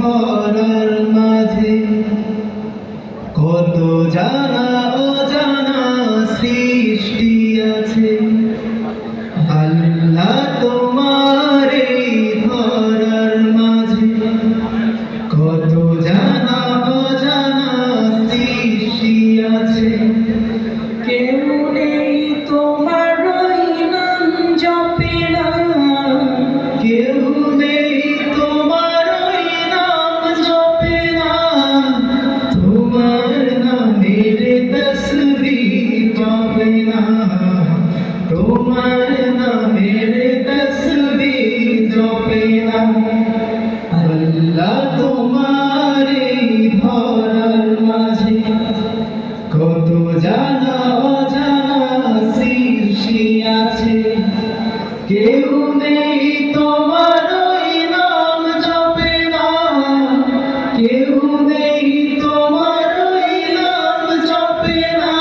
ধরার মাঝে কত জানা অজানা সৃষ্টি আছে। আল্লাহ তোমার এই ধরার মাঝে কত জানা অজানা সৃষ্টি আছে। কেউ নেই তোমার নাম জপে না, কেউ নেই তোমার নাম জপে না, তোমার নামের তসবিহ জপে না, তোমার নামের তসবিহ জপে না। আল্লাহ তোমার এই ধরার মাঝে কত জানা অজানা সৃষ্টি আছে। কেউ নেই তোমার নাম জপে না, কেউ নেই তোমার নাম জপে না,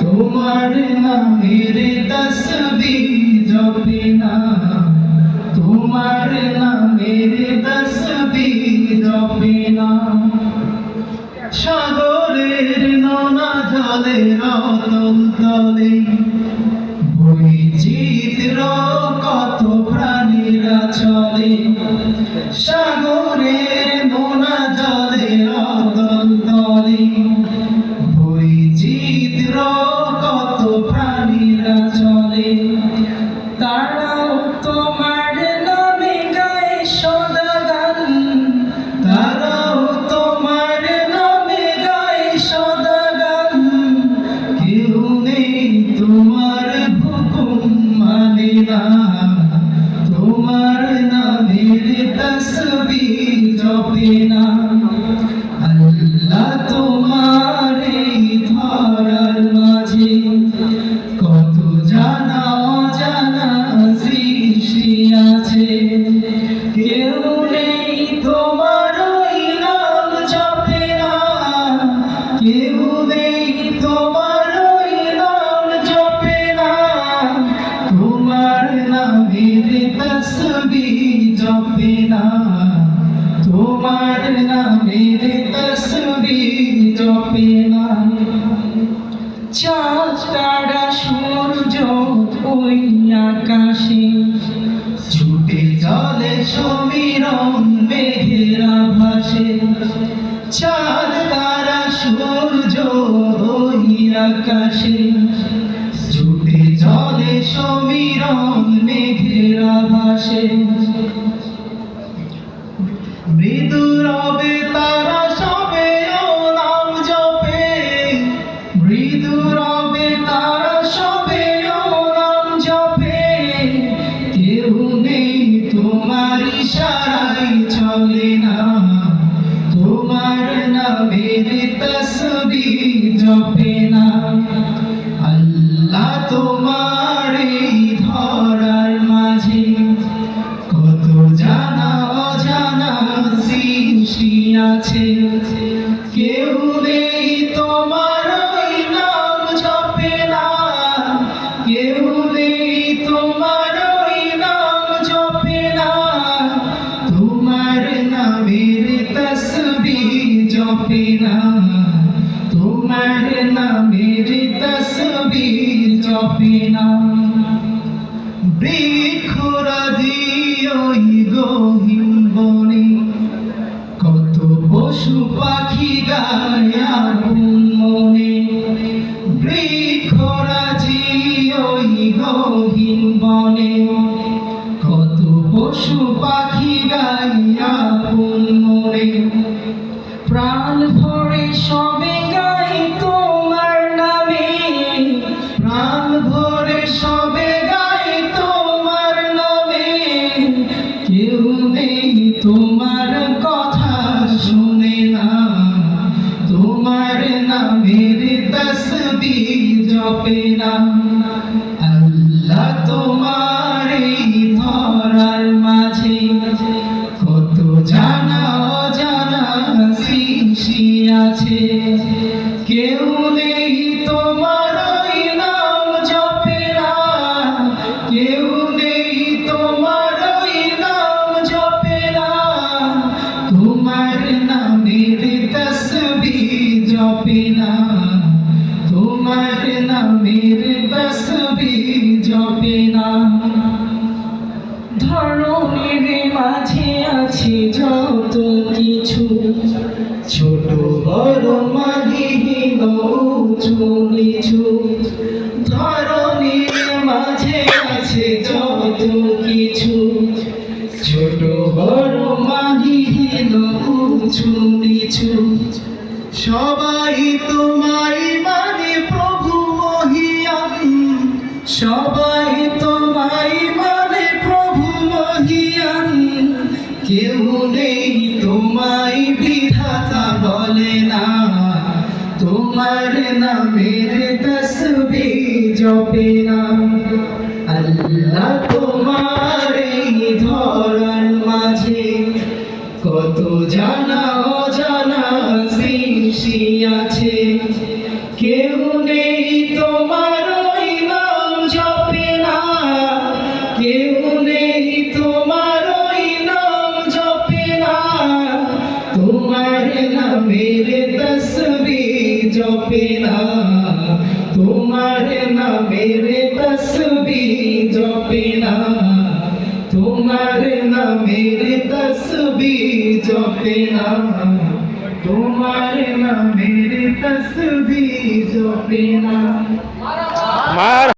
তোমার নামের তসবিহ জপে না, তোমার নামের তসবিহ জপে না। সাগরের নোনা জলের অতল তলে বৈচিত্র্য কত প্রাণীরা চলে। সাগরের নোনা জলের অতল তলে বৈচিত্র্য কত প্রাণীরা চলে। তারাও তোমার নামে গায়ে সদা গান, তারাও তোমার নামে গায় সদা গান। কেউ নেই তোমার হুকুম মানে না, তোমার নামের তসবিহ জপে না। আল্লাহ তোমার এই ধরার মাঝে কত জানা অজানা সৃষ্টি আছে। কেউ নেই তোমার নাম জপে না, কেউ নেই তোমার নাম জপে না, তোমার নামের তসবিহ জপে না, তোমার নামের তসবিহ জপে না। চাঁদ তারা সূর্য ওই আকাশে, ছুটে চলে সমীরণ মেঘেরা ভাসে। চাঁদ তারা সূর্য ওই আকাশে, ছুটে চলে সমীরণ মেঘেরা ভাসে। মৃদু রবে তারা সবে ও নাম জপে, মৃদু রবে তারা সবে ও নাম জপে। কেউ নেই তোমার ইশারায় চলে না, তোমার নামের তসবিহ জপে না। আল্লাহ তোমার এই ধরার মাঝে কত জানা অজানা সৃষ্টি আছে। কেউ নেই তোমার নাম জপে না, কেউ নেই তোমার নাম জপে না, তোমার নামের তসবিহ জপে না, তোমার নামের তসবিহ জপে না। বৃক্ষরাজি ওই গহীন বনে কত পশু পাখি গায় আপন মনে। বৃক্ষরাজি ওই গহীন বনে কত পশু পাখি গায় আপন মনে। প্রাণ ভরে সবে গাই তোমার নামে, প্রাণ ভরে সবে গায় তোমার নামে। কেউ নেই তোমার কথা শুনে না, তোমার নামের তসবিহ জপে না। আল্লাহ তোমার এই ধরার মাঝে কত জানা অজানা সৃষ্টি আছে। কেউ নেই তোমার নাম জপে না, কেউ নেই তোমার নাম জপে না, জপে না, তোমার নামের তসবিহ জপে না। ধরণীর মাঝে আছে যত কিছু, ছোট বড় মাঝিহীন উঁচু নিচু, ধরণীর মাঝে আছে যত কিছু, ছোট বড় মাঝিহীন উঁচু নিচু। সবাই তোমায় মানে প্রভু মহিয়ান, সবাই তোমায় মানে প্রভু মহিয়ান। কেউ নেই তোমায় বিধাতা বলে না, তোমার নামের তসবিহ জপে না। আল্লাহ তোমার এই ধরার মাঝে কত জানা অজানা সৃষ্টি আছে। কেউ নেই তোমার ওই নাম জপে না, কেউ নেই তোমার ওই নাম জপে না। তোমার নামের তসবিহ জপে না, তোমার নামের তসবিহ জপে না, তোমার নামের তসবিহ জপে না, তোমার নামের তসবিহ জপে না।